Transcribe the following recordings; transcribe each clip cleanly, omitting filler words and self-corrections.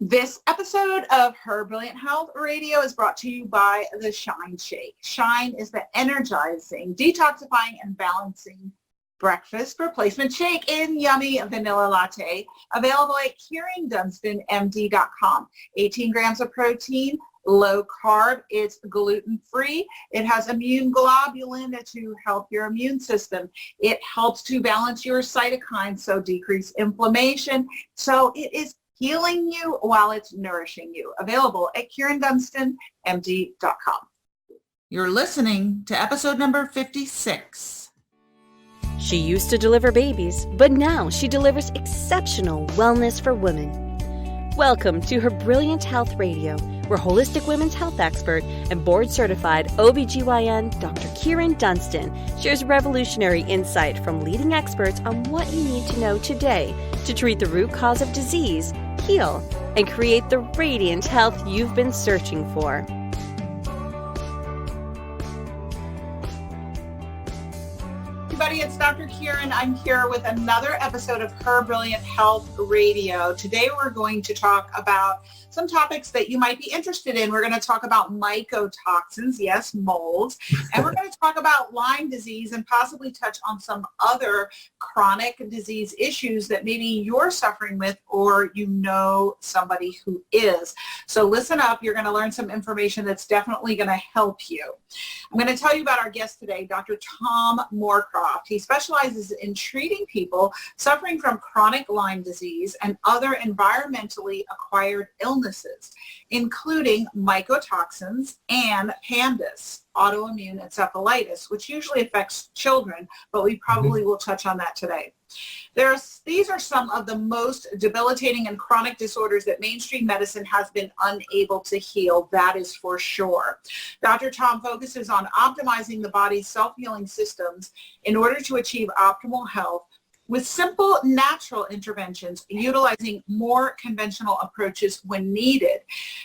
This episode of Her Brilliant Health Radio is brought to you by the Shine Shake. Shine is the energizing, detoxifying, and balancing breakfast replacement shake in yummy vanilla latte, available at KyrinDunstonMD.com. 18 grams of protein, low carb, it's gluten-free. It has immune globulin to help your immune system. It helps to balance your cytokines, so decrease inflammation. So it is healing you while it's nourishing you. Available at KyrinDunstonMD.com. You're listening to episode number 56. She used to deliver babies, but now she delivers exceptional wellness for women. Welcome to Her Brilliant Health Radio, where holistic women's health expert and board-certified OBGYN Dr. Kyrin Dunston shares revolutionary insight from leading experts on what you need to know today to treat the root cause of disease, heal, and create the radiant health you've been searching for. Everybody, it's Dr. Kyrin. I'm here with another episode of Her Brilliant Health Radio. Today we're going to talk about some topics that you might be interested in. We're going to talk about mycotoxins, yes, molds, and we're going to talk about Lyme disease and possibly touch on some other chronic disease issues that maybe you're suffering with or you know somebody who is. So listen up. You're going to learn some information that's definitely going to help you. I'm going to tell you about our guest today, Dr. Tom Moorcroft. He specializes in treating people suffering from chronic Lyme disease and other environmentally acquired illnesses, including mycotoxins and PANDAS, autoimmune encephalitis, which usually affects children, but we probably will touch on that today. These are some of the most debilitating and chronic disorders that mainstream medicine has been unable to heal, that is for sure. Dr. Tom focuses on optimizing the body's self-healing systems in order to achieve optimal health with simple natural interventions, utilizing more conventional approaches when needed.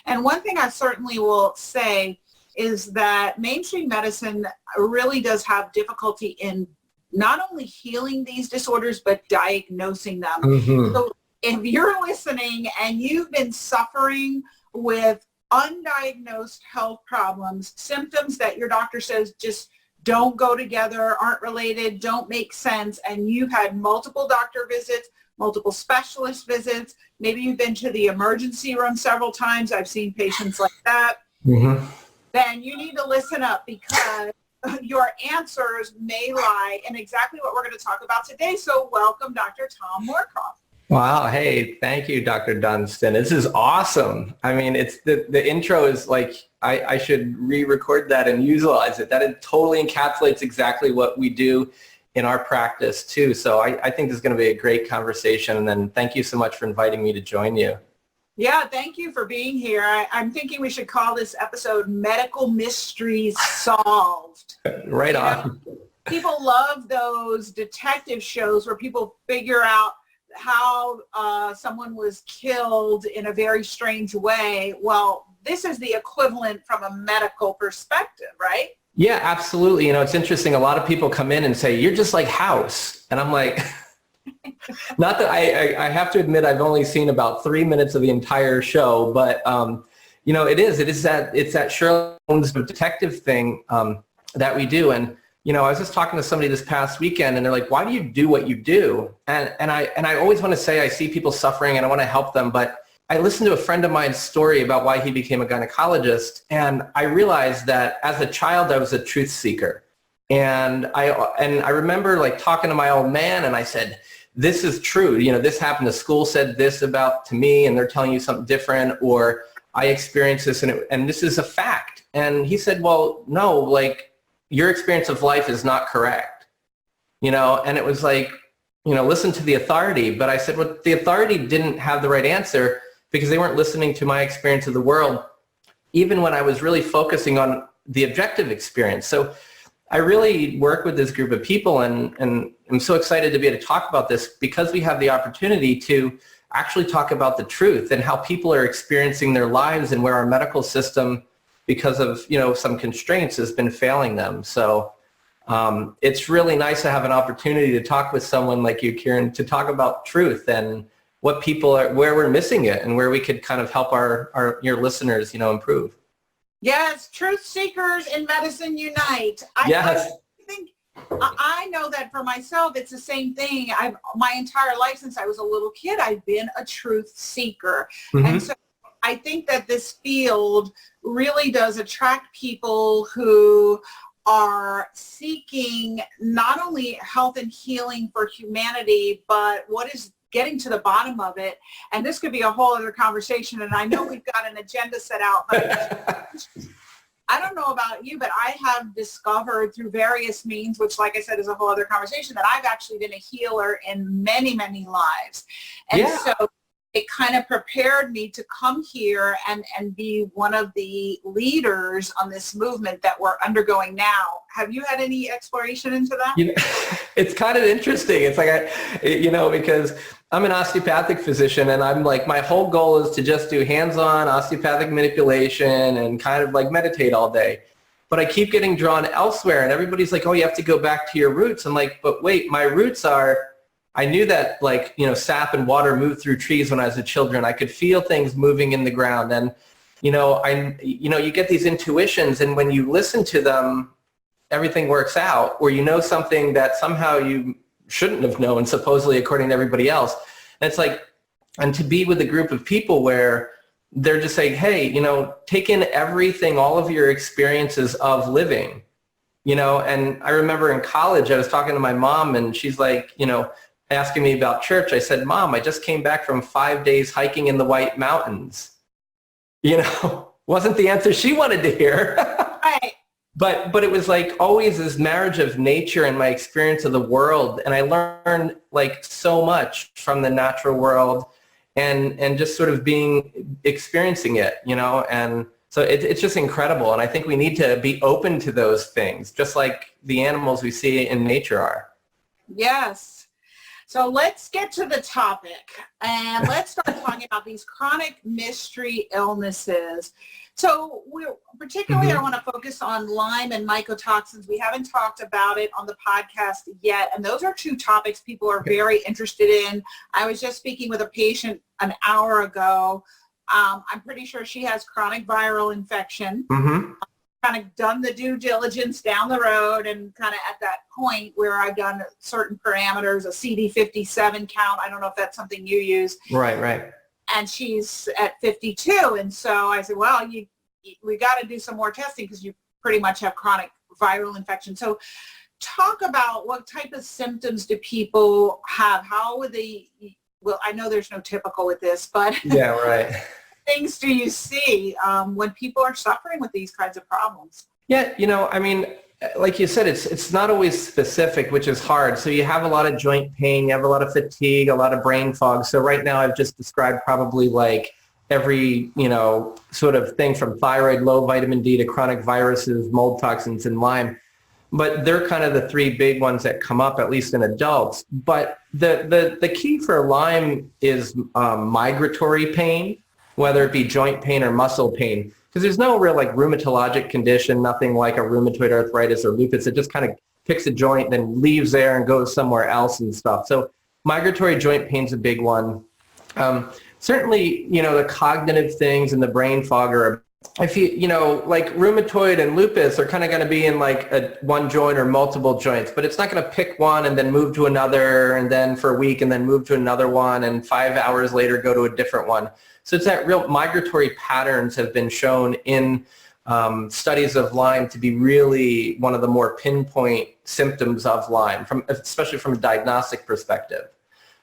And one thing I certainly will say is that mainstream medicine really does have difficulty in not only healing these disorders, but diagnosing them. So if you're listening and you've been suffering with undiagnosed health problems, symptoms that your doctor says just don't go together, aren't related, don't make sense, and you've had multiple doctor visits, multiple specialist visits, maybe you've been to the emergency room several times, I've seen patients like that, then you need to listen up because your answers may lie in exactly what we're going to talk about today. So welcome, Dr. Tom Moorcroft. Wow. Hey, thank you, Dr. Dunston. This is awesome. I mean, it's the intro is like, I should re-record that and utilize it. That it totally encapsulates exactly what we do in our practice too. So I think this is going to be a great conversation. And then thank you so much for inviting me to join you. Yeah, thank you for being here. I'm thinking we should call this episode Medical Mysteries Solved. Right on. People love those detective shows where people figure out how someone was killed in a very strange way. Well, this is the equivalent from a medical perspective, right? Yeah, absolutely. You know, it's interesting. A lot of people come in and say, you're just like House. And I'm like... Not that I have to admit I've only seen about 3 minutes of the entire show, but you know, it's that Sherlock Holmes detective thing that we do. And you know, I was just talking to somebody this past weekend, and they're like, "Why do you do what you do?" And I always want to say I see people suffering and I want to help them, but I listened to a friend of mine's story about why he became a gynecologist, and I realized that as a child I was a truth seeker, and I remember like talking to my old man, and I said, this is true. You know, this happened. The school said this about to me and they're telling you something different, or I experienced this and this is a fact. And he said, well, no, like your experience of life is not correct. You know, and it was like, you know, listen to the authority. But I said, well, the authority didn't have the right answer because they weren't listening to my experience of the world, even when I was really focusing on the objective experience. So I really work with this group of people, and I'm so excited to be able to talk about this because we have the opportunity to actually talk about the truth and how people are experiencing their lives and where our medical system, because of, you know, some constraints, has been failing them. So it's really nice to have an opportunity to talk with someone like you, Kyrin, to talk about truth and what people are, where we're missing it and where we could kind of help your listeners, improve. Yes, truth seekers in medicine unite. Yes. I know that for myself, it's the same thing. My entire life since I was a little kid, I've been a truth seeker. Mm-hmm. And so I think that this field really does attract people who are seeking not only health and healing for humanity, but what is getting to the bottom of it. And this could be a whole other conversation. And I know we've got an agenda set out, but I don't know about you, but I have discovered through various means, which like I said is a whole other conversation, that I've actually been a healer in many, many lives. And so it kind of prepared me to come here and be one of the leaders on this movement that we're undergoing now. Have you had any exploration into that? It's kind of interesting. It's like, because I'm an osteopathic physician and I'm like, my whole goal is to just do hands-on osteopathic manipulation and kind of like meditate all day. But I keep getting drawn elsewhere and everybody's like, oh, you have to go back to your roots. I'm like, but wait, my roots are, I knew that sap and water moved through trees when I was a children. I could feel things moving in the ground. And, you get these intuitions and when you listen to them, everything works out, or something that somehow you shouldn't have known, supposedly according to everybody else. And it's like, and to be with a group of people where they're just saying, hey, take in everything, all of your experiences of living, and I remember in college, I was talking to my mom and she's like, asking me about church. I said, Mom, I just came back from 5 days hiking in the White Mountains. Wasn't the answer she wanted to hear. Right. But it was like always this marriage of nature and my experience of the world. And I learned like so much from the natural world and just sort of experiencing it, and so it's just incredible. And I think we need to be open to those things, just like the animals we see in nature are. Yes. So let's get to the topic and let's start talking about these chronic mystery illnesses. So particularly I want to focus on Lyme and mycotoxins. We haven't talked about it on the podcast yet. And those are two topics people are very interested in. I was just speaking with a patient an hour ago. I'm pretty sure she has chronic viral infection. Mm-hmm. Kind of done the due diligence down the road and kind of at that point where I've done certain parameters, a CD57 count. I don't know if that's something you use. Right. And she's at 52. And so I said, well, we got to do some more testing because you pretty much have chronic viral infection. So talk about what type of symptoms do people have? How would they, well, I know there's no typical with this, but yeah, right. things do you see when people are suffering with these kinds of problems? Yeah, like you said, it's not always specific, which is hard. So you have a lot of joint pain, you have a lot of fatigue, a lot of brain fog. So right now I've just described probably like every, sort of thing from thyroid, low vitamin D to chronic viruses, mold toxins, and Lyme. But they're kind of the three big ones that come up, at least in adults. But the key for Lyme is migratory pain, whether it be joint pain or muscle pain. Because there's no real like rheumatologic condition, nothing like a rheumatoid arthritis or lupus. It just kind of picks a joint, then leaves there and goes somewhere else and stuff. So migratory joint pain's a big one. Certainly, the cognitive things and the brain fog are, if like rheumatoid and lupus are kind of going to be in like one joint or multiple joints, but it's not going to pick one and then move to another and then for a week and then move to another one and 5 hours later go to a different one. So it's that real migratory patterns have been shown in studies of Lyme to be really one of the more pinpoint symptoms of Lyme, especially from a diagnostic perspective.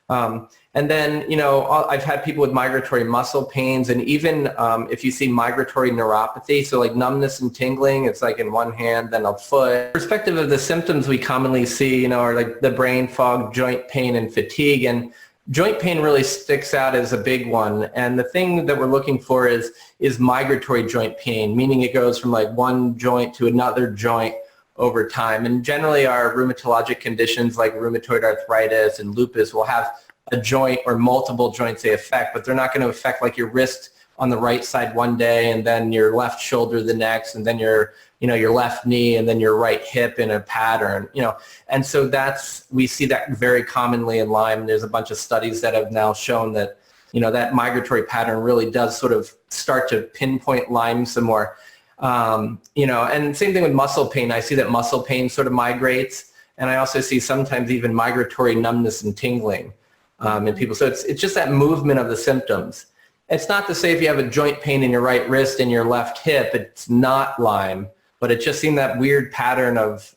And then, I've had people with migratory muscle pains, and even if you see migratory neuropathy, so like numbness and tingling, it's like in one hand, then a foot. Perspective of the symptoms we commonly see, are like the brain fog, joint pain, and fatigue. And joint pain really sticks out as a big one. And the thing that we're looking for is migratory joint pain, meaning it goes from like one joint to another joint over time. And generally our rheumatologic conditions like rheumatoid arthritis and lupus will have a joint or multiple joints they affect, but they're not going to affect like your wrist on the right side one day and then your left shoulder the next and then your your left knee and then your right hip in a pattern, and so we see that very commonly in Lyme. There's a bunch of studies that have now shown that, that migratory pattern really does sort of start to pinpoint Lyme some more. And same thing with muscle pain. I see that muscle pain sort of migrates, and I also see sometimes even migratory numbness and tingling in people. So it's just that movement of the symptoms. It's not to say if you have a joint pain in your right wrist and your left hip, it's not Lyme, but it just seemed that weird pattern of,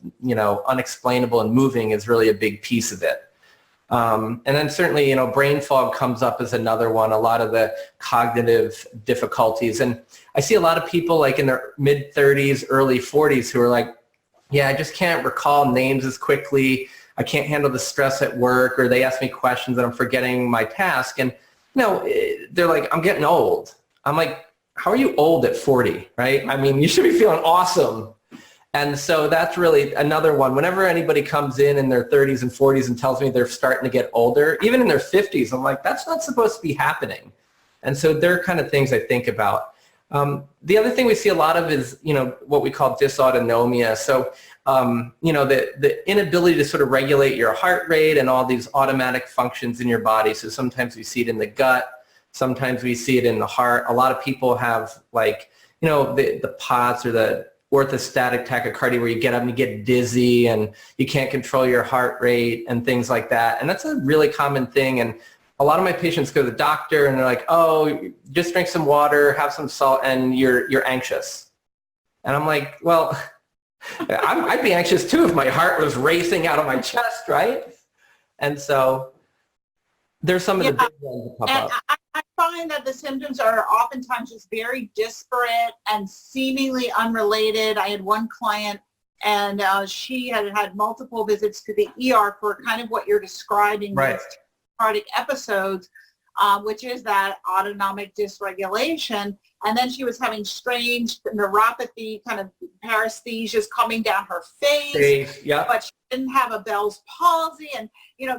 unexplainable and moving is really a big piece of it. And then certainly, brain fog comes up as another one, a lot of the cognitive difficulties. And I see a lot of people like in their mid 30s, early 40s who are like, yeah, I just can't recall names as quickly. I can't handle the stress at work, or they ask me questions and I'm forgetting my task. And, they're like, I'm getting old. I'm like, how are you old at 40, right? I mean, you should be feeling awesome. And so that's really another one. Whenever anybody comes in their 30s and 40s and tells me they're starting to get older, even in their 50s, I'm like, that's not supposed to be happening. And so they're kind of things I think about. The other thing we see a lot of is, what we call dysautonomia. So, the inability to sort of regulate your heart rate and all these automatic functions in your body. So sometimes we see it in the gut. Sometimes we see it in the heart. A lot of people have the POTS or the orthostatic tachycardia, where you get up and you get dizzy and you can't control your heart rate and things like that. And that's a really common thing. And a lot of my patients go to the doctor and they're like, oh, just drink some water, have some salt, and you're anxious. And I'm like, well, I'd be anxious too if my heart was racing out of my chest, right? And so there's some of the big ones that pop up. I find that the symptoms are oftentimes just very disparate and seemingly unrelated. I had one client, and she had multiple visits to the ER for kind of what you're describing, right, these tachycardic episodes, which is that autonomic dysregulation. And then she was having strange neuropathy, kind of paresthesias coming down her face, yeah. But she didn't have a Bell's palsy. And,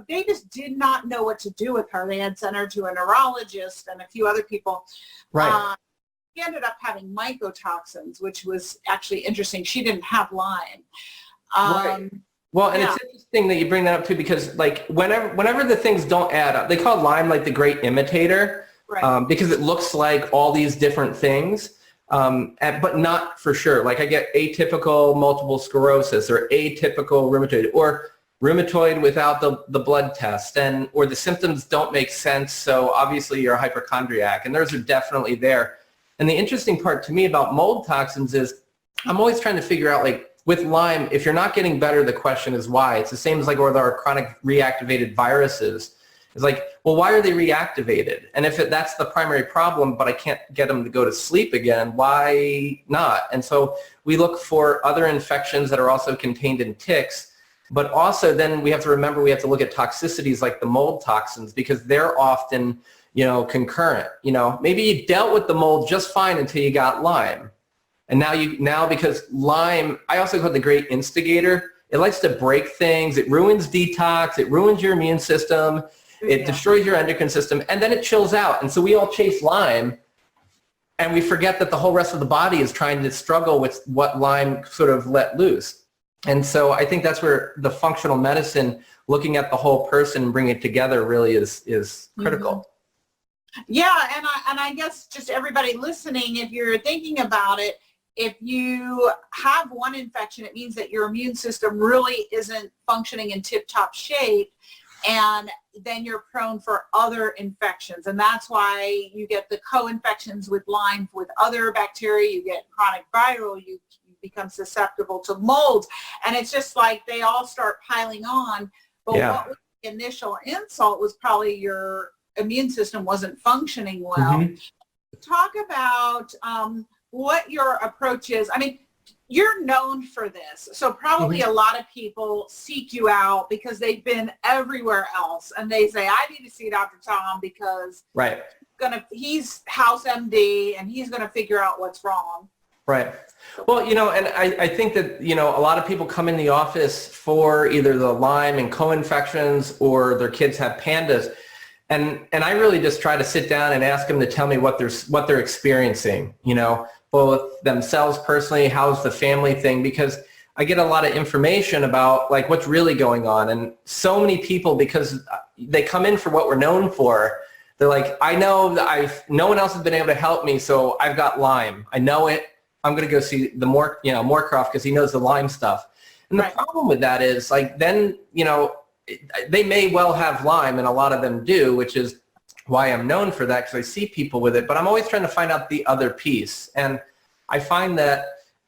they just did not know what to do with her. They had sent her to a neurologist and a few other people. Right. She ended up having mycotoxins, which was actually interesting. She didn't have Lyme. Right. Well, and it's interesting that you bring that up too, because like whenever the things don't add up, they call Lyme like the great imitator. Right. Because it looks like all these different things, but not for sure. Like I get atypical multiple sclerosis or atypical rheumatoid, or rheumatoid without the blood test, or the symptoms don't make sense, so obviously you're a hypochondriac, and those are definitely there. And the interesting part to me about mold toxins is I'm always trying to figure out, like with Lyme, if you're not getting better, the question is why. It's the same as like with our chronic reactivated viruses. It's like, well, why are they reactivated? And if that's the primary problem, but I can't get them to go to sleep again, why not? And so we look for other infections that are also contained in ticks, but also then we have to remember we have to look at toxicities like the mold toxins, because they're often, concurrent. Maybe you dealt with the mold just fine until you got Lyme. And now because Lyme, I also call it the great instigator. It likes to break things. It ruins detox. It ruins your immune system. It destroys your endocrine system, and then it chills out. And so we all chase Lyme, and we forget that the whole rest of the body is trying to struggle with what Lyme sort of let loose. And so I think that's where the functional medicine, looking at the whole person and bringing it together, really is critical. Mm-hmm. Yeah, and I guess just everybody listening, if you're thinking about it, if you have one infection, it means that your immune system really isn't functioning in tip-top shape. And then you're prone for other infections. And that's why you get the co-infections with Lyme with other bacteria. You get chronic viral. You become susceptible to molds. And it's just like they all start piling on. But what was the initial insult was probably your immune system wasn't functioning well. Mm-hmm. Talk about what your approach is. I mean, you're known for this, so probably a lot of people seek you out because they've been everywhere else, and they say, I need to see Dr. Tom because he's house MD, and he's going to figure out what's wrong. Right. Well, and I think that, a lot of people come in the office for either the Lyme and co-infections, or their kids have pandas. And I really just try to sit down and ask them to tell me what they're experiencing, both themselves personally, how's the family thing, because I get a lot of information about like what's really going on. And so many people, because they come in for what we're known for, they're like, I know that no one else has been able to help me, so I've got Lyme. I know it. I'm going to go see the Moorcroft because he knows the Lyme stuff. And the problem with that is like then, they may well have Lyme, and a lot of them do, which is why I'm known for that, because I see people with it. But I'm always trying to find out the other piece. And I find that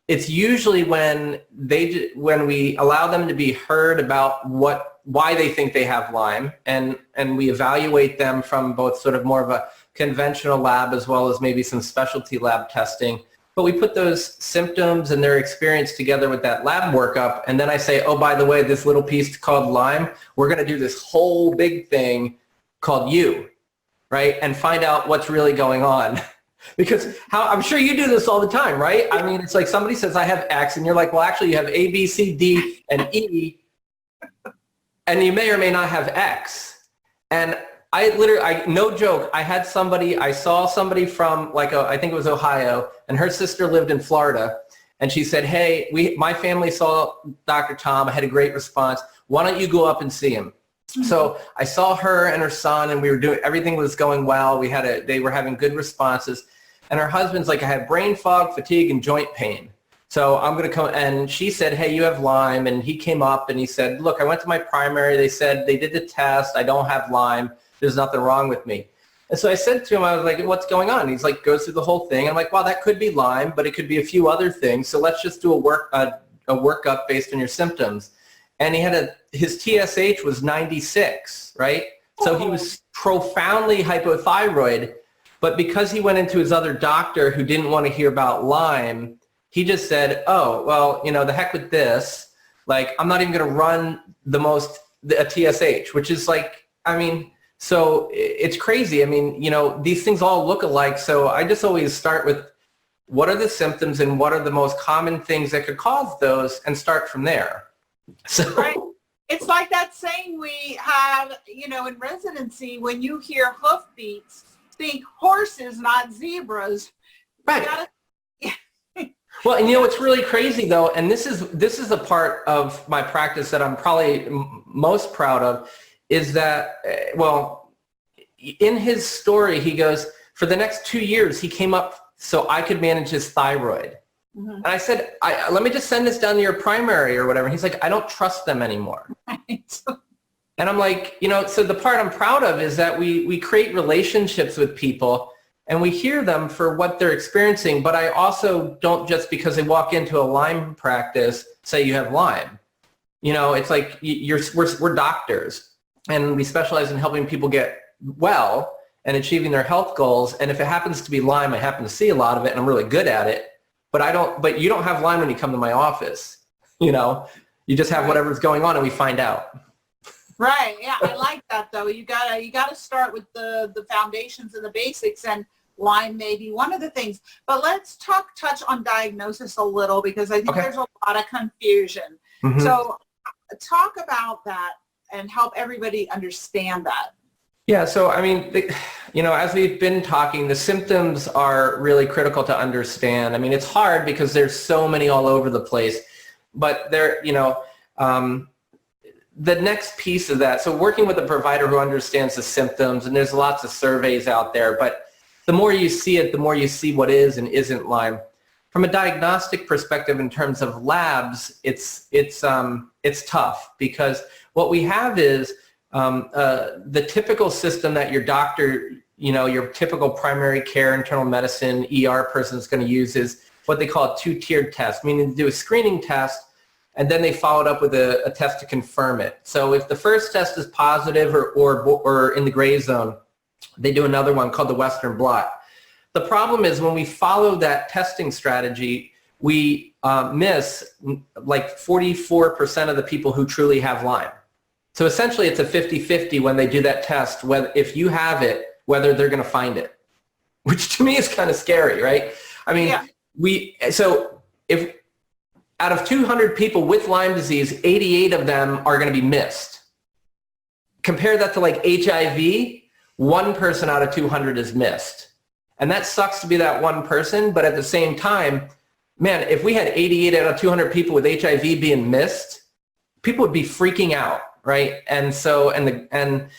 it's usually when we allow them to be heard about why they think they have Lyme, and we evaluate them from both sort of more of a conventional lab as well as maybe some specialty lab testing. But we put those symptoms and their experience together with that lab workup, and then I say, oh, by the way, this little piece called Lyme, we're going to do this whole big thing called you, right? And find out what's really going on. Because I'm sure you do this all the time, right? I mean, it's like somebody says, I have X, and you're like, well, actually, you have A, B, C, D, and E, and you may or may not have X. And no joke, I saw somebody from I think it was Ohio, and her sister lived in Florida, and she said, hey, my family saw Dr. Tom, I had a great response. Why don't you go up and see him? Mm-hmm. So I saw her and her son, and everything was going well. They were having good responses. And her husband's like, I had brain fog, fatigue, and joint pain. So I'm going to come. And she said, hey, you have Lyme. And he came up and he said, look, I went to my primary. They said they did the test. I don't have Lyme. There's nothing wrong with me. And so I said to him, I was like, what's going on? And he's like, goes through the whole thing. I'm like, well, that could be Lyme, but it could be a few other things. So let's just do a workup based on your symptoms. And his TSH was 96, right? So he was profoundly hypothyroid, but because he went into his other doctor who didn't want to hear about Lyme, he just said, oh, well, the heck with this. Like, I'm not even going to run a TSH, which is like, I mean, so it's crazy. I mean, these things all look alike. So I just always start with what are the symptoms and what are the most common things that could cause those, and start from there. So. Right. It's like that saying we have, in residency, when you hear hoofbeats, think horses, not zebras. Right. Well, and what's really crazy though, and this is a part of my practice that I'm probably most proud of, is that, in his story, he goes, for the next 2 years, he came up so I could manage his thyroid. Mm-hmm. And I said, let me just send this down to your primary or whatever. And he's like, I don't trust them anymore. Right. And I'm like, so the part I'm proud of is that we create relationships with people and we hear them for what they're experiencing. But I also don't just because they walk into a Lyme practice say you have Lyme. It's like we're doctors and we specialize in helping people get well and achieving their health goals. And if it happens to be Lyme, I happen to see a lot of it and I'm really good at it. But you don't have Lyme when you come to my office. You just have whatever's going on and we find out. Right. Yeah. I like that though. You gotta start with the foundations and the basics, and Lyme may be one of the things. But let's touch on diagnosis a little, because I think there's a lot of confusion. Mm-hmm. So talk about that and help everybody understand that. Yeah, so I mean, as we've been talking, the symptoms are really critical to understand. I mean, it's hard because there's so many all over the place, but the next piece of that, so working with a provider who understands the symptoms, and there's lots of surveys out there, but the more you see it, the more you see what is and isn't Lyme. From a diagnostic perspective in terms of labs, it's tough because what we have is the typical system that your doctor, your typical primary care, internal medicine, ER person is going to use is what they call a two-tiered test, meaning they do a screening test and then they follow it up with a test to confirm it. So if the first test is positive or in the gray zone, they do another one called the Western blot. The problem is when we follow that testing strategy, we miss like 44% of the people who truly have Lyme. So essentially it's a 50-50 when they do that test, whether if you have it, whether they're going to find it, which to me is kind of scary, right? I mean, so if out of 200 people with Lyme disease, 88 of them are going to be missed. Compare that to like HIV, one person out of 200 is missed. And that sucks to be that one person, but at the same time, man, if we had 88 out of 200 people with HIV being missed, people would be freaking out, right? And so, and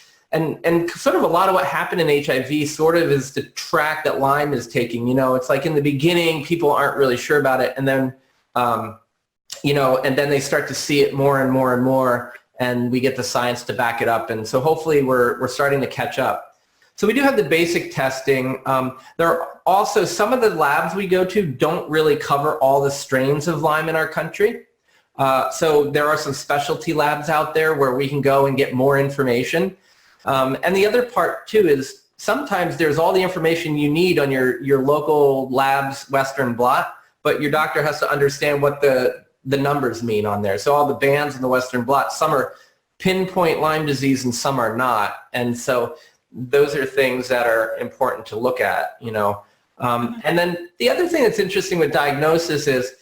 sort of a lot of what happened in HIV sort of is the track that Lyme is taking. It's like in the beginning, people aren't really sure about it, and then, and then they start to see it more and more and more, and we get the science to back it up. And so hopefully we're starting to catch up. So we do have the basic testing. There are also some of the labs we go to don't really cover all the strains of Lyme in our country. So there are some specialty labs out there where we can go and get more information. And the other part too is sometimes there's all the information you need on your local lab's Western blot, but your doctor has to understand what the numbers mean on there. So all the bands in the Western blot, some are pinpoint Lyme disease and some are not. And so those are things that are important to look at, And then the other thing that's interesting with diagnosis is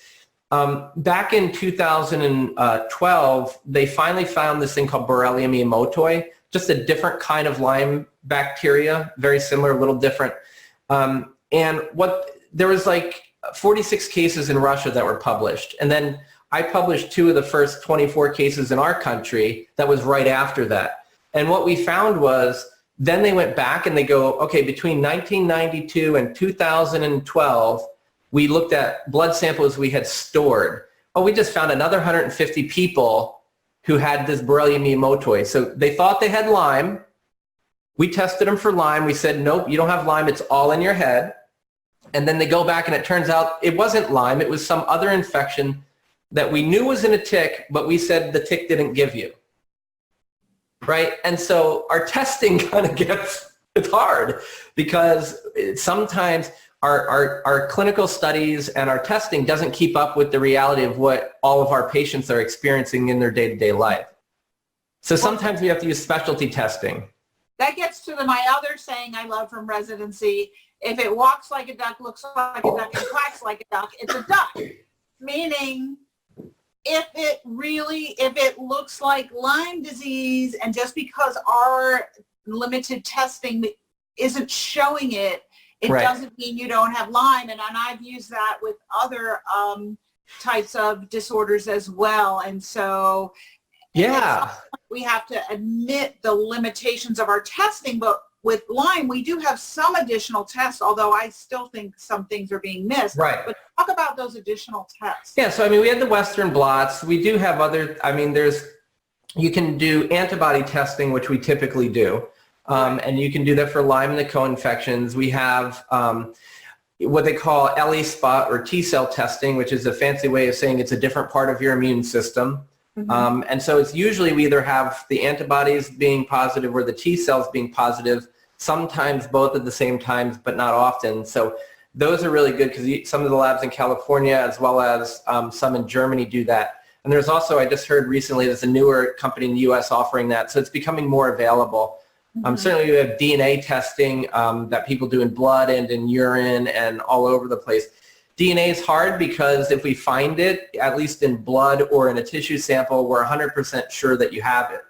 back in 2012, they finally found this thing called Borrelia miyamotoi, just a different kind of Lyme bacteria, very similar, a little different. And there was like 46 cases in Russia that were published. And then I published 2 of the first 24 cases in our country that was right after that. And what we found was, then they went back and they go, okay, between 1992 and 2012, we looked at blood samples we had stored. Oh, we just found another 150 people who had this Borrelia miyamotoi. So they thought they had Lyme. We tested them for Lyme. We said, nope, you don't have Lyme. It's all in your head. And then they go back and it turns out it wasn't Lyme. It was some other infection that we knew was in a tick, but we said the tick didn't give you. Right? And so our testing kind of it's hard because sometimes our clinical studies and our testing doesn't keep up with the reality of what all of our patients are experiencing in their day-to-day life. So sometimes we have to use specialty testing. That gets to my other saying I love from residency. If it walks like a duck, looks like a duck, and quacks like a duck, it's a duck. Meaning, if it looks like Lyme disease, and just because our limited testing isn't showing it, it right. doesn't mean you don't have Lyme. And I've used that with other types of disorders as well. And so we have to admit the limitations of our testing, but with Lyme, we do have some additional tests, although I still think some things are being missed. Right. But talk about those additional tests. Yeah, so we had the Western blots. We do have other, you can do antibody testing, which we typically do. And you can do that for Lyme and the co-infections. We have what they call LE spot or T cell testing, which is a fancy way of saying it's a different part of your immune system. Mm-hmm. And so it's usually we either have the antibodies being positive or the T cells being positive, sometimes both at the same time, but not often. So those are really good because some of the labs in California as well as some in Germany do that. And there's also, I just heard recently, there's a newer company in the US offering that. So it's becoming more available. Mm-hmm. Certainly we have DNA testing that people do in blood and in urine and all over the place. DNA is hard because if we find it, at least in blood or in a tissue sample, we're 100% sure that you have it,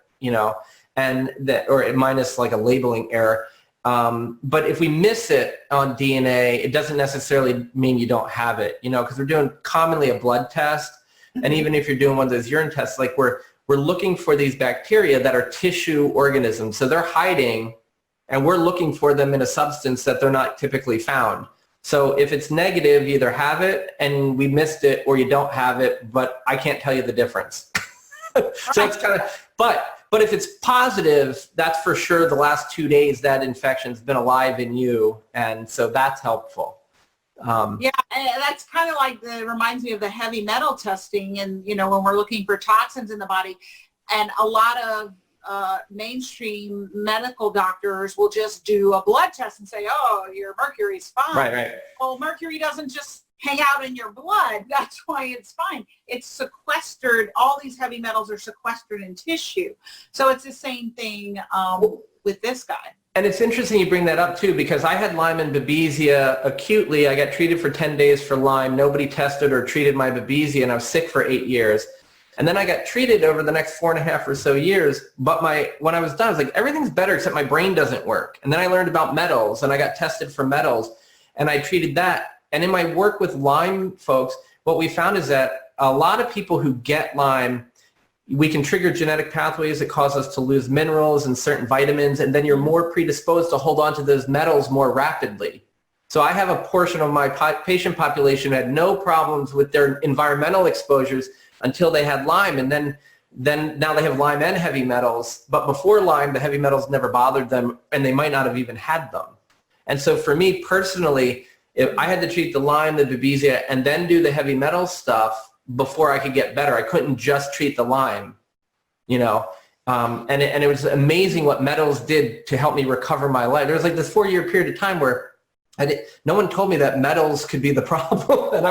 and that, or minus like a labeling error. But if we miss it on DNA, it doesn't necessarily mean you don't have it, because we're doing commonly a blood test. And even if you're doing one of those urine tests, like we're looking for these bacteria that are tissue organisms. So they're hiding and we're looking for them in a substance that they're not typically found. So if it's negative, you either have it and we missed it or you don't have it, but I can't tell you the difference. So it's kind of, but if it's positive, that's for sure the last 2 days that infection's been alive in you. And so that's helpful. Yeah, and that's kind of like reminds me of the heavy metal testing and, when we're looking for toxins in the body, and a lot of mainstream medical doctors will just do a blood test and say, oh, your mercury's fine. Right. Well, mercury doesn't just hang out in your blood. That's why it's fine. It's sequestered. All these heavy metals are sequestered in tissue. So it's the same thing with this guy. And it's interesting you bring that up too, because I had Lyme and Babesia acutely. I got treated for 10 days for Lyme. Nobody tested or treated my Babesia, and I was sick for 8 years. And then I got treated over the next 4.5 or so years. But when I was done, I was like, everything's better except my brain doesn't work. And then I learned about metals, and I got tested for metals. and I treated that. And in my work with Lyme folks, what we found is that a lot of people who get Lyme, we can trigger genetic pathways that cause us to lose minerals and certain vitamins, and then you're more predisposed to hold on to those metals more rapidly. So I have a portion of my patient population who had no problems with their environmental exposures until they had Lyme, and then now they have Lyme and heavy metals, but before Lyme, the heavy metals never bothered them, and they might not have even had them. And so for me personally, if I had to treat the Lyme, the Babesia, and then do the heavy metal stuff before I could get better. I couldn't just treat the Lyme, you know. And it was amazing what metals did to help me recover my life. There was like this 4-year period of time where no one told me that metals could be the problem.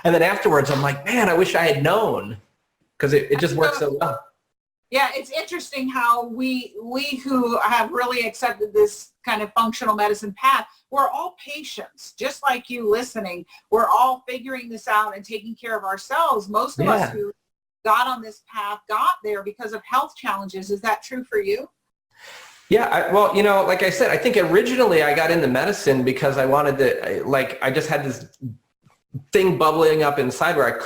And then afterwards, I'm like, man, I wish I had known, because it just worked so well. Yeah, it's interesting how we who have really accepted this kind of functional medicine path, we're all patients, just like you listening. We're all figuring this out and taking care of ourselves. Most of us who got on this path got there because of health challenges. Is that true for you? Yeah, well, you know, like I said, I think originally I got into medicine because I wanted to, I just had this thing bubbling up inside where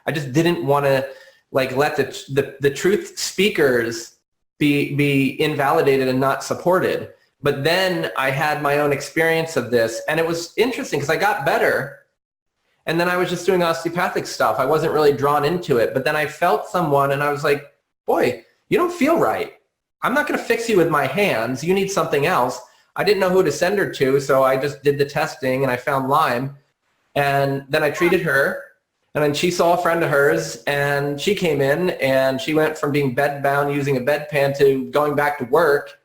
I just didn't want to let the truth speakers be invalidated and not supported. But then I had my own experience of this, and it was interesting because I got better, and then I was just doing osteopathic stuff. I wasn't really drawn into it, but then I felt someone, and I was like, boy, you don't feel right. I'm not going to fix you with my hands. You need something else. I didn't know who to send her to, so I just did the testing, and I found Lyme, and then I treated her. And then she saw a friend of hers, and she came in, and she went from being bedbound using a bedpan to going back to work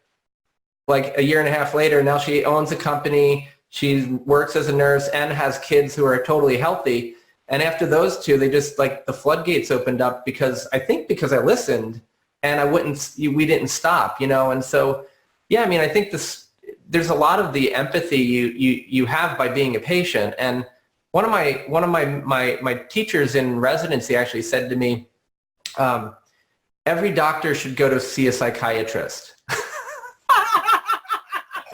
like a year and a half later. Now she owns a company. She works as a nurse and has kids who are totally healthy. And after those two, they just the floodgates opened up because I listened, and we didn't stop, you know. And so, yeah, I mean, I think there's a lot of the empathy you have by being a patient. And one of my teachers in residency actually said to me, every doctor should go to see a psychiatrist.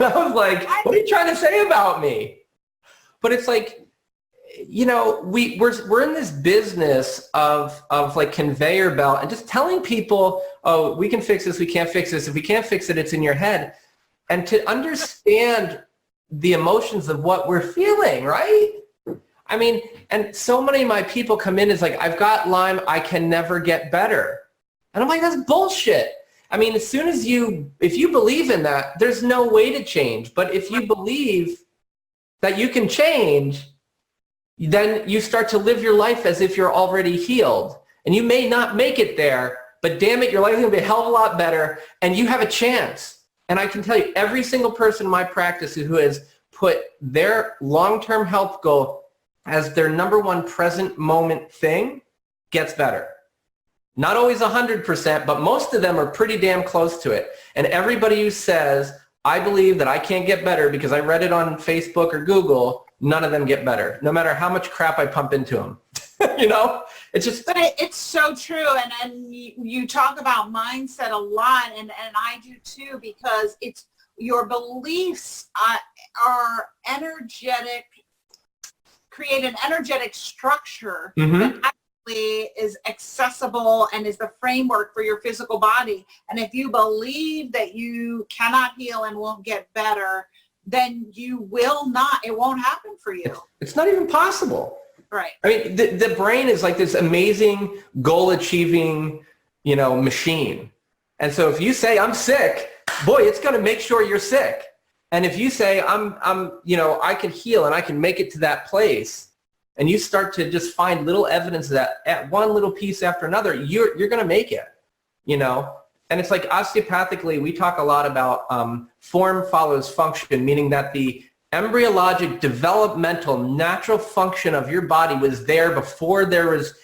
And I was like, what are you trying to say about me? But it's like, you know, we're in this business of conveyor belt and just telling people, oh, we can fix this, we can't fix this. If we can't fix it, it's in your head. And to understand the emotions of what we're feeling, right? I mean, and so many of my people come in, it's like, I've got Lyme, I can never get better. And I'm like, that's bullshit. I mean, as soon as if you believe in that, there's no way to change. But if you believe that you can change, then you start to live your life as if you're already healed. And you may not make it there, but damn it, your life is going to be a hell of a lot better, and you have a chance. And I can tell you, every single person in my practice who has put their long-term health goal as their number one present moment thing gets better. Not always 100%, but most of them are pretty damn close to it. And everybody who says, I believe that I can't get better because I read it on Facebook or Google, none of them get better, no matter how much crap I pump into them. You know, it's just. But it's so true. And you talk about mindset a lot, and I do too, because it's your beliefs are energetic, create an energetic structure that actually is accessible and is the framework for your physical body. And if you believe that you cannot heal and won't get better, then you will not, it won't happen for you. It's not even possible. Right. I mean, the brain is like this amazing goal-achieving, you know, machine. And so if you say, I'm sick, boy, it's going to make sure you're sick. And if you say, you know, I can heal and I can make it to that place, and you start to just find little evidence of that at one little piece after another, you're going to make it, you know. And it's like osteopathically, we talk a lot about form follows function, meaning that the embryologic, developmental, natural function of your body was there before there was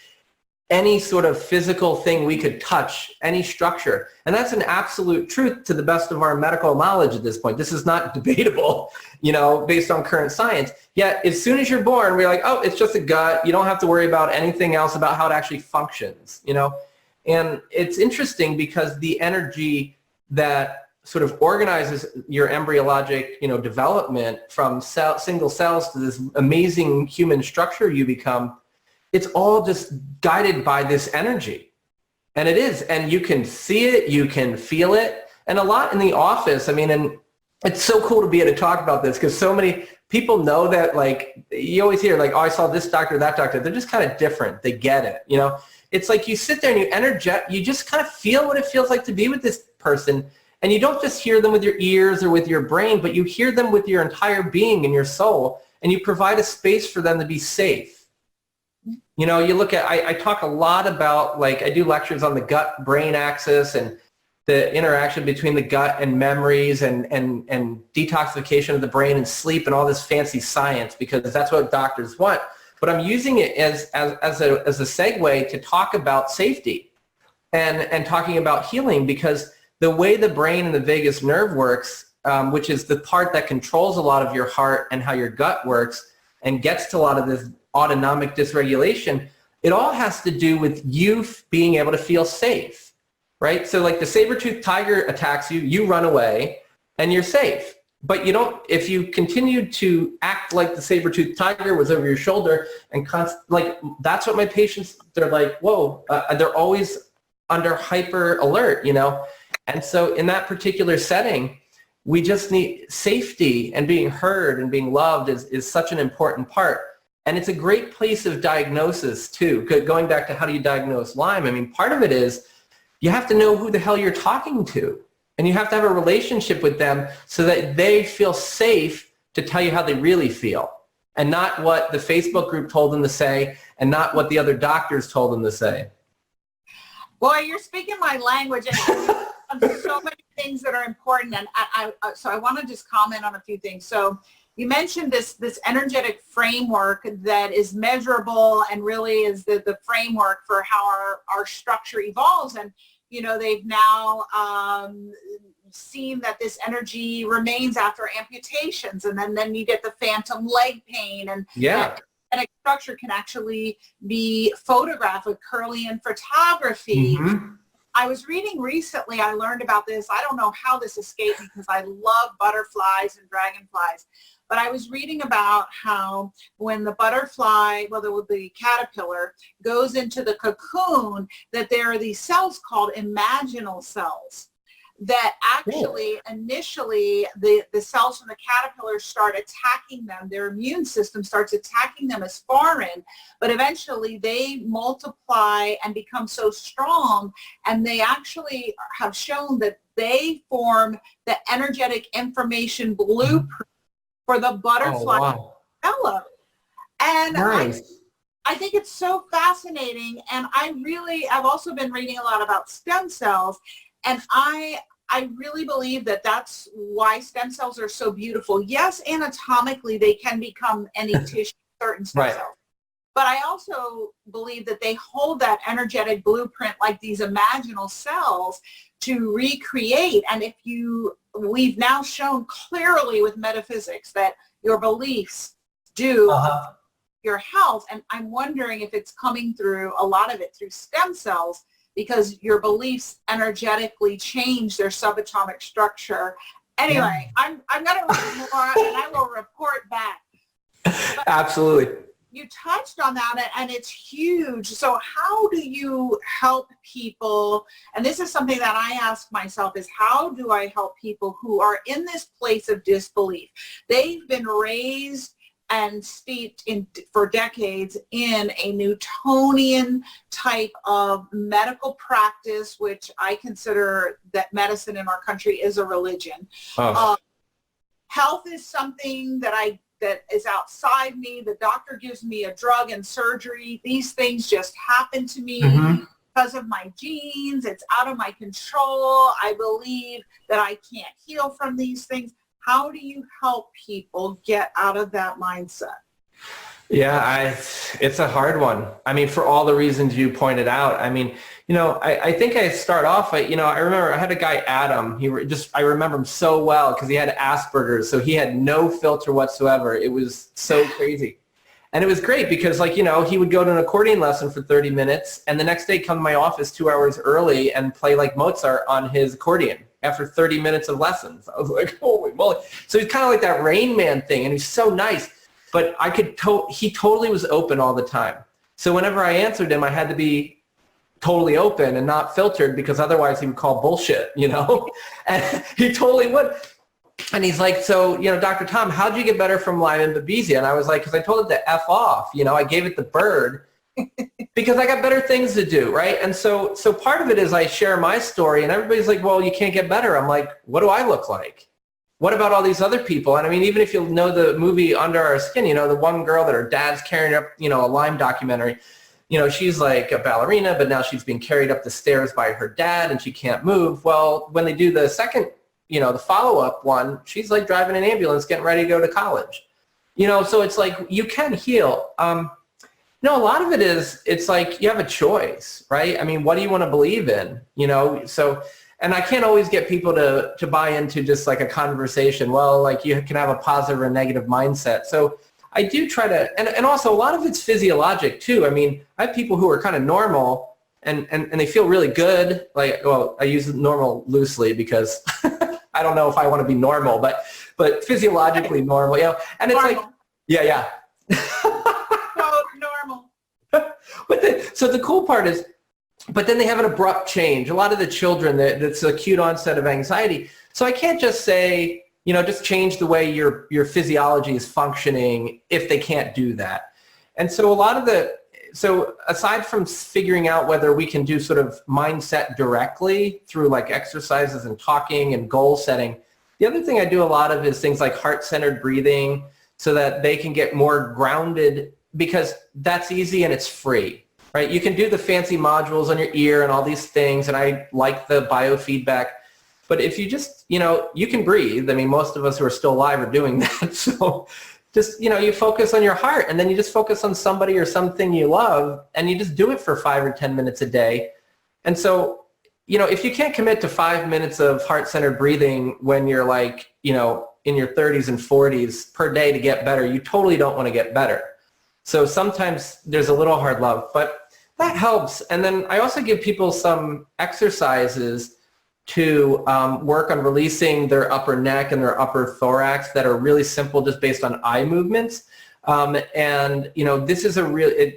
any sort of physical thing we could touch, any structure. And that's an absolute truth to the best of our medical knowledge at this point. This is not debatable, you know, based on current science. Yet as soon as you're born, we're like, oh, it's just a gut. You don't have to worry about anything else about how it actually functions, you know. And it's interesting because the energy that sort of organizes your embryologic, development from single cells to this amazing human structure you become, it's all just guided by this energy. And it is, and you can see it, you can feel it, and a lot in the office. I mean, and it's so cool to be able to talk about this because so many people know that, like, you always hear, like, oh, I saw this doctor, that doctor. They're just kind of different. They get it, It's like you sit there and you just kind of feel what it feels like to be with this person. And you don't just hear them with your ears or with your brain, but you hear them with your entire being and your soul, and you provide a space for them to be safe. You look at, I talk a lot about, like, I do lectures on the gut-brain axis and the interaction between the gut and memories and detoxification of the brain and sleep and all this fancy science, because that's what doctors want. But I'm using it as a segue to talk about safety and talking about healing, because the way the brain and the vagus nerve works, which is the part that controls a lot of your heart and how your gut works and gets to a lot of this autonomic dysregulation, it all has to do with you being able to feel safe, right? So like the saber-toothed tiger attacks you, you run away and you're safe. But you don't, if you continue to act like the saber-toothed tiger was over your shoulder and like, that's what my patients, they're like, whoa, they're always under hyper alert, And so in that particular setting, we just need safety, and being heard and being loved is such an important part. And it's a great place of diagnosis too. Going back to how do you diagnose Lyme, I mean, part of it is you have to know who the hell you're talking to. And you have to have a relationship with them so that they feel safe to tell you how they really feel, and not what the Facebook group told them to say and not what the other doctors told them to say. Boy, you're speaking my language, and there's so many things that are important. And so I want to just comment on a few things. So you mentioned this energetic framework that is measurable and really is the framework for how our structure evolves. And they've now seen that this energy remains after amputations, and then you get the phantom leg pain, and energetic structure can actually be photographed with Kirlian photography. Mm-hmm. I was reading recently, I learned about this. I don't know how this escaped me because I love butterflies and dragonflies. But I was reading about how when the butterfly, the caterpillar, goes into the cocoon, that there are these cells called imaginal cells that actually initially the cells from the caterpillar start attacking them. Their immune system starts attacking them as foreign, but eventually they multiply and become so strong, and they actually have shown that they form the energetic information blueprint for the butterfly to develop. And nice. I think it's so fascinating. And I've also been reading a lot about stem cells, and I really believe that that's why stem cells are so beautiful. Yes, anatomically, they can become any tissue, certain stem cells. But I also believe that they hold that energetic blueprint like these imaginal cells to recreate. And we've now shown clearly with metaphysics that your beliefs do your health. And I'm wondering if it's coming through, a lot of it through stem cells, because your beliefs energetically change their subatomic structure. Anyway, I'm going to read more and I will report back. But absolutely. You touched on that, and it's huge. So how do you help people? And this is something that I ask myself, is how do I help people who are in this place of disbelief? They've been raised and steeped for decades in a Newtonian type of medical practice, which I consider that medicine in our country is a religion. Health is something that is outside me. The doctor gives me a drug and surgery. These things just happen to me because of my genes. It's out of my control. I believe that I can't heal from these things. How do you help people get out of that mindset? Yeah, it's a hard one. I mean, for all the reasons you pointed out. I mean, I think I start off, I remember I had a guy, Adam, I remember him so well because he had Asperger's. So he had no filter whatsoever. It was so crazy. And it was great because, like, he would go to an accordion lesson for 30 minutes and the next day come to my office 2 hours early and play like Mozart on his accordion after 30 minutes of lessons. I was like, holy moly. So he's kind of like that Rain Man thing, and he's so nice. But he totally was open all the time. So whenever I answered him, I had to be totally open and not filtered, because otherwise he would call bullshit, And he totally would. And he's like, so, Dr. Tom, how'd you get better from Lyme and Babesia? And I was like, because I told it to F off, I gave it the bird because I got better things to do, right? And so part of it is I share my story, and everybody's like, well, you can't get better. I'm like, what do I look like? What about all these other people? And I mean, even if you know the movie Under Our Skin, the one girl that her dad's carrying up, a Lyme documentary, she's like a ballerina, but now she's being carried up the stairs by her dad and she can't move. Well, when they do the second, the follow-up one, she's like driving an ambulance getting ready to go to college. So it's like you can heal. A lot of it is, it's like you have a choice, right? I mean, what do you want to believe in? So, and I can't always get people to buy into just like a conversation. Well, like you can have a positive or negative mindset. So I do try to, and also a lot of it's physiologic too. I mean, I have people who are kind of normal and they feel really good. Like, well, I use normal loosely because I don't know if I want to be normal, but physiologically normal, and it's normal. Like, yeah. Normal. So the cool part is, but then they have an abrupt change. A lot of the children, that's an acute onset of anxiety. So I can't just say, just change the way your physiology is functioning if they can't do that. And so so aside from figuring out whether we can do sort of mindset directly through like exercises and talking and goal setting, the other thing I do a lot of is things like heart-centered breathing so that they can get more grounded, because that's easy and it's free, right? You can do the fancy modules on your ear and all these things, and I like the biofeedback. But if you just, you can breathe. I mean, most of us who are still alive are doing that. So just, you focus on your heart, and then you just focus on somebody or something you love, and you just do it for 5 or 10 minutes a day. And so, if you can't commit to 5 minutes of heart-centered breathing when you're like, in your 30s and 40s per day to get better, you totally don't want to get better. So sometimes there's a little hard love, but that helps. And then I also give people some exercises to work on releasing their upper neck and their upper thorax that are really simple, just based on eye movements. And this is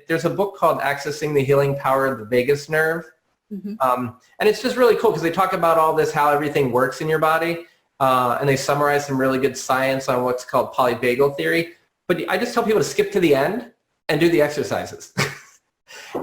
there's a book called Accessing the Healing Power of the Vagus Nerve. Mm-hmm. And it's just really cool because they talk about all this, how everything works in your body. And they summarize some really good science on what's called polyvagal theory. But I just tell people to skip to the end and do the exercises.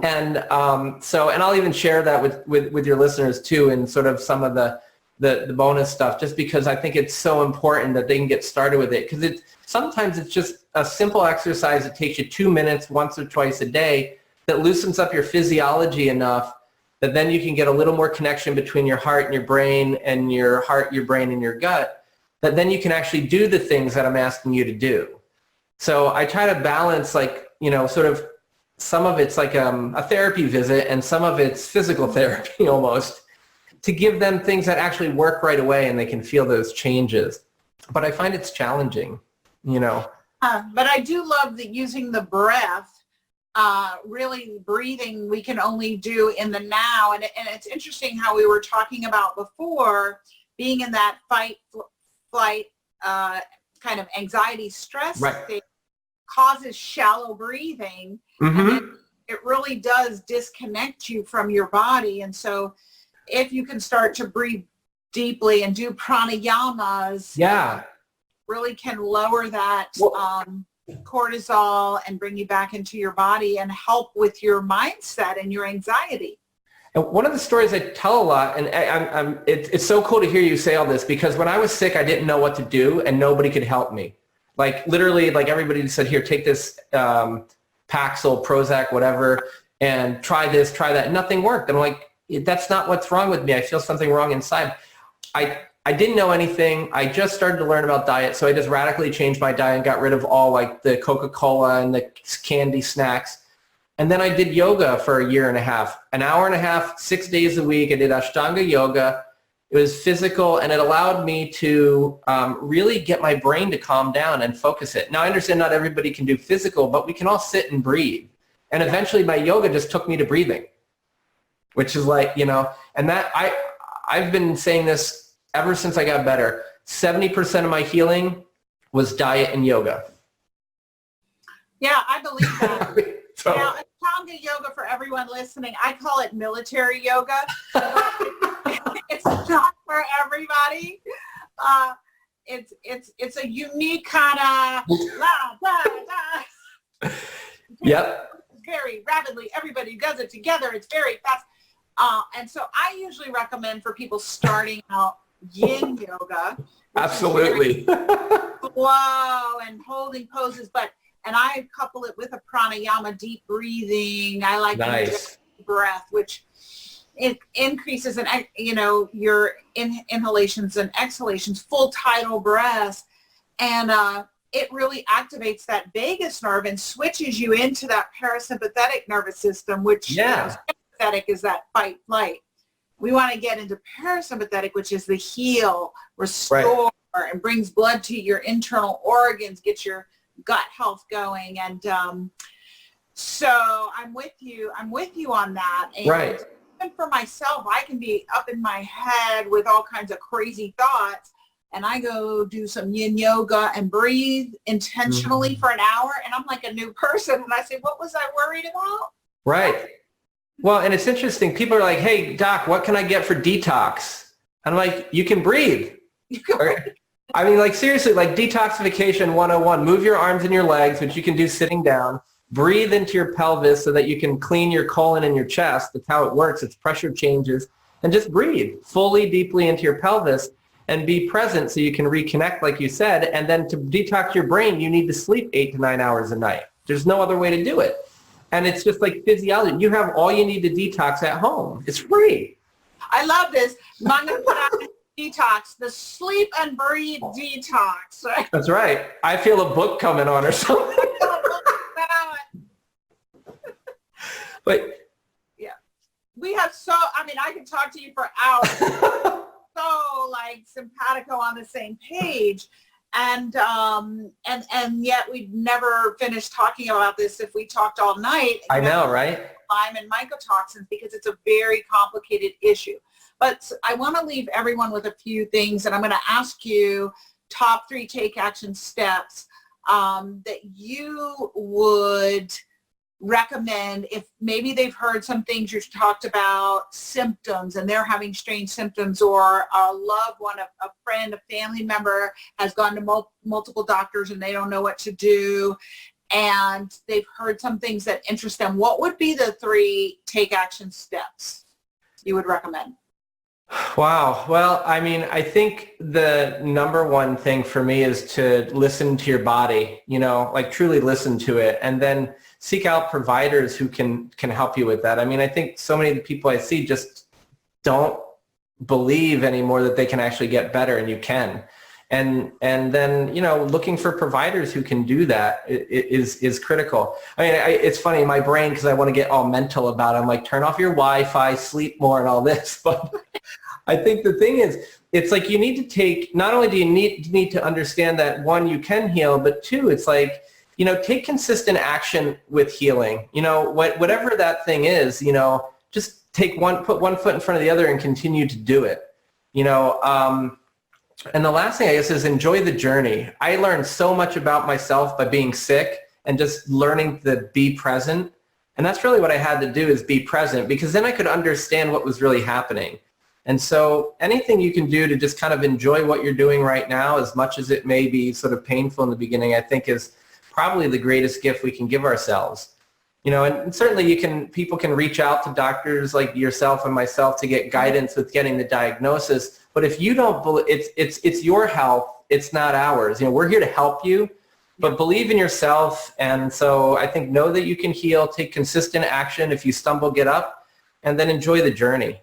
And and I'll even share that with your listeners too, in sort of some of the bonus stuff, just because I think it's so important that they can get started with it. Because sometimes it's just a simple exercise that takes you 2 minutes once or twice a day that loosens up your physiology enough that then you can get a little more connection between your heart and your brain, and your heart, your brain, and your gut, that then you can actually do the things that I'm asking you to do. So I try to balance, like, sort of, some of it's like a therapy visit and some of it's physical therapy almost, to give them things that actually work right away and they can feel those changes. But I find it's challenging, But I do love that using the breath, really breathing, we can only do in the now. And it's interesting how we were talking about before, being in that fight, flight, kind of anxiety, stress state causes shallow breathing. Mm-hmm. And it really does disconnect you from your body. And so if you can start to breathe deeply and do pranayamas, really can lower that cortisol and bring you back into your body and help with your mindset and your anxiety. And one of the stories I tell a lot, and it's so cool to hear you say all this, because when I was sick, I didn't know what to do and nobody could help me. Like literally, like everybody said, here, take this Paxil, Prozac, whatever, and try this, try that. Nothing worked. And I'm like, that's not what's wrong with me. I feel something wrong inside. I didn't know anything. I just started to learn about diet. So I just radically changed my diet and got rid of all like the Coca-Cola and the candy snacks. And then I did yoga for a year and a half, an hour and a half, 6 days a week. I did Ashtanga yoga. It was physical, and it allowed me to really get my brain to calm down and focus it. Now, I understand not everybody can do physical, but we can all sit and breathe. And eventually my yoga just took me to breathing, which is like, and that I've been saying this ever since I got better. 70% of my healing was diet and yoga. Yeah, I believe that. So, now, Ashtanga yoga, for everyone listening, I call it military yoga. It's not for everybody. It's a unique kind of Yep. very rapidly. Everybody does it together. It's very fast. And so I usually recommend for people starting out yin yoga. Absolutely. Slow and holding poses, and I couple it with a pranayama, deep breathing. I like nice breath, which it increases your inhalations and exhalations, full tidal breaths, and it really activates that vagus nerve and switches you into that parasympathetic nervous system, which sympathetic is that fight flight. We want to get into parasympathetic, which is the heal, restore, and brings blood to your internal organs, gets your gut health going. And so I'm with you on that. And even for myself, I can be up in my head with all kinds of crazy thoughts, and I go do some yin yoga and breathe intentionally for an hour, and I'm like a new person. And I say, what was I worried about? Right. Well, and it's interesting. People are like, hey, doc, what can I get for detox? I'm like, you can breathe. I mean, like, seriously, like detoxification 101, move your arms and your legs, which you can do sitting down. Breathe into your pelvis so that you can clean your colon and your chest. That's how it works. It's pressure changes. And just breathe fully, deeply into your pelvis and be present so you can reconnect, like you said. And then to detox your brain, you need to sleep 8 to 9 hours a night. There's no other way to do it. And it's just like physiology. You have all you need to detox at home. It's free. I love this. I'm going to put out detox, the sleep and breathe detox. Right? That's right. I feel a book coming on or something. But yeah, we have I can talk to you for hours. So like simpatico on the same page. And yet we'd never finish talking about this if we talked all night. I know, right? Lyme and mycotoxins, because it's a very complicated issue. But I want to leave everyone with a few things, and I'm going to ask you top 3 take action steps that you would recommend if maybe they've heard some things you've talked about, symptoms, and they're having strange symptoms, or a loved one, a friend, a family member has gone to multiple doctors and they don't know what to do, and they've heard some things that interest them. What would be the 3 take action steps you would recommend? Wow. Well, I mean, I think the number one thing for me is to listen to your body, like truly listen to it, and then seek out providers who can help you with that. I mean, I think so many of the people I see just don't believe anymore that they can actually get better, and you can. And then, looking for providers who can do that is critical. I mean, it's funny, my brain, because I want to get all mental about it, I'm like, turn off your Wi-Fi, sleep more, and all this. But I think the thing is, it's like you need to take, not only do you need to understand that, 1, you can heal, but 2, it's like, take consistent action with healing. Whatever that thing is, just put one foot in front of the other and continue to do it. And the last thing, I guess, is enjoy the journey. I learned so much about myself by being sick and just learning to be present. And that's really what I had to do, is be present, because then I could understand what was really happening. And so anything you can do to just kind of enjoy what you're doing right now, as much as it may be sort of painful in the beginning, I think is probably the greatest gift we can give ourselves. And certainly people can reach out to doctors like yourself and myself to get guidance with getting the diagnosis. But if you don't believe, it's your health, it's not ours. We're here to help you, but believe in yourself. And so I think know that you can heal, take consistent action. If you stumble, get up, and then enjoy the journey.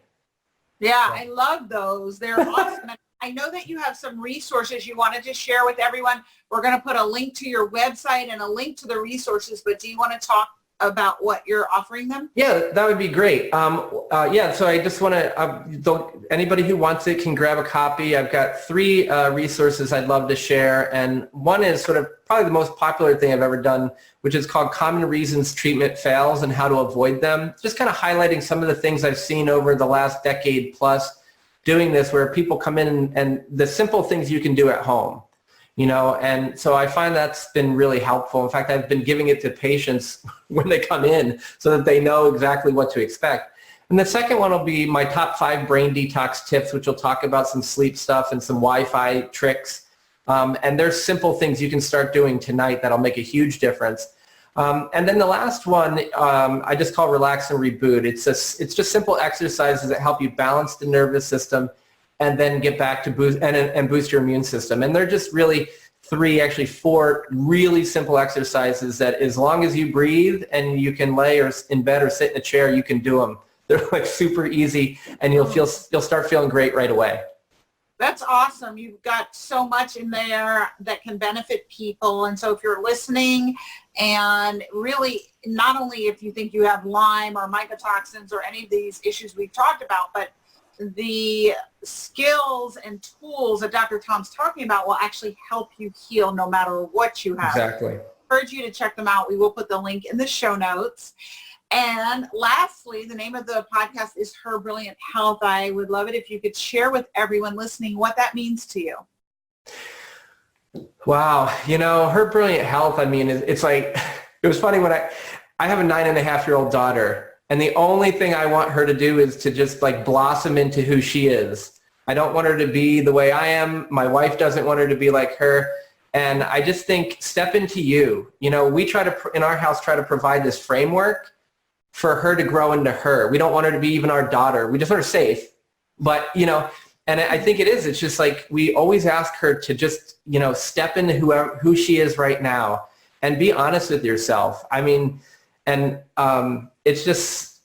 Yeah, I love those. They're awesome. I know that you have some resources you wanted to share with everyone. We're going to put a link to your website and a link to the resources, but do you want to talk about what you're offering them? Yeah, that would be great. So I just want to, anybody who wants it can grab a copy. I've got 3 resources I'd love to share. And one is sort of probably the most popular thing I've ever done, which is called Common Reasons Treatment Fails and How to Avoid Them. Just kind of highlighting some of the things I've seen over the last decade plus doing this, where people come in and the simple things you can do at home. And so I find that's been really helpful. In fact, I've been giving it to patients when they come in so that they know exactly what to expect. And the second one will be my top 5 brain detox tips, which will talk about some sleep stuff and some Wi-Fi tricks. And there's simple things you can start doing tonight that'll make a huge difference. And then the last one, I just call Relax and Reboot. It's just simple exercises that help you balance the nervous system and then get back to boost your immune system. And they're just really 4 really simple exercises that as long as you breathe and you can lay or in bed or sit in a chair, you can do them. They're like super easy, and you'll start feeling great right away. That's awesome. You've got so much in there that can benefit people. And so if you're listening, and really not only if you think you have Lyme or mycotoxins or any of these issues we've talked about, but the skills and tools that Dr. Tom's talking about will actually help you heal no matter what you have. Exactly. I urge you to check them out. We will put the link in the show notes. And lastly, the name of the podcast is Her Brilliant Health. I would love it if you could share with everyone listening what that means to you. Wow. Her Brilliant Health, it's like, it was funny when I have a 9.5-year-old daughter. And the only thing I want her to do is to just like blossom into who she is. I don't want her to be the way I am. My wife doesn't want her to be like her. And I just think step into you. We try to, in our house, try to provide this framework for her to grow into her. We don't want her to be even our daughter. We just want her safe. But, and I think it's just like we always ask her to just, step into who she is right now and be honest with yourself. It's just,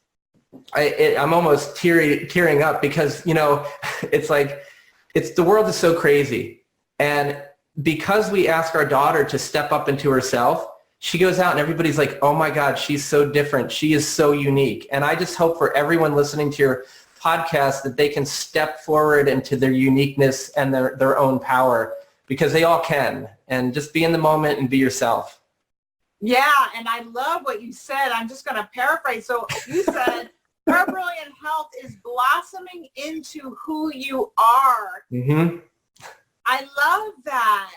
I'm almost tearing up because, it's like, the world is so crazy. And because we ask our daughter to step up into herself, she goes out and everybody's like, oh my God, she's so different. She is so unique. And I just hope for everyone listening to your podcast that they can step forward into their uniqueness and their own power, because they all can. And just be in the moment and be yourself. Yeah, and I love what you said. I'm just going to paraphrase. So you said, Her Brilliant Health is blossoming into who you are. Mm-hmm. I love that.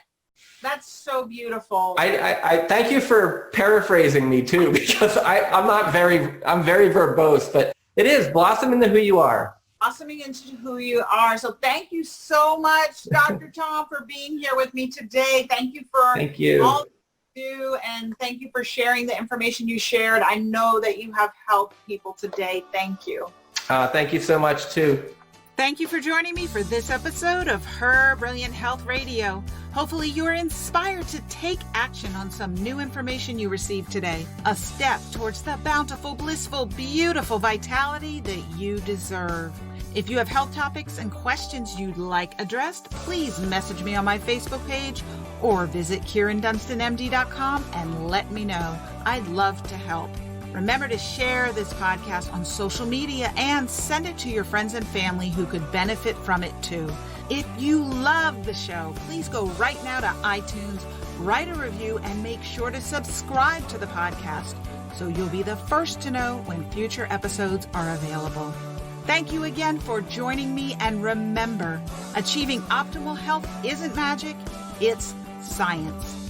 That's so beautiful. I thank you for paraphrasing me too, because I'm very verbose, but it is blossom into who you are. Blossoming into who you are. So thank you so much, Dr. Tom, for being here with me today. Thank you for all you do, and thank you for sharing the information you shared. I know that you have helped people today. Thank you. Thank you so much too. Thank you for joining me for this episode of Her Brilliant Health Radio. Hopefully you're inspired to take action on some new information you received today. A step towards the bountiful, blissful, beautiful vitality that you deserve. If you have health topics and questions you'd like addressed, please message me on my Facebook page or visit KyrinDunstonMD.com and let me know. I'd love to help. Remember to share this podcast on social media and send it to your friends and family who could benefit from it too. If you love the show, please go right now to iTunes, write a review, and make sure to subscribe to the podcast so you'll be the first to know when future episodes are available. Thank you again for joining me, and remember, achieving optimal health isn't magic, it's science.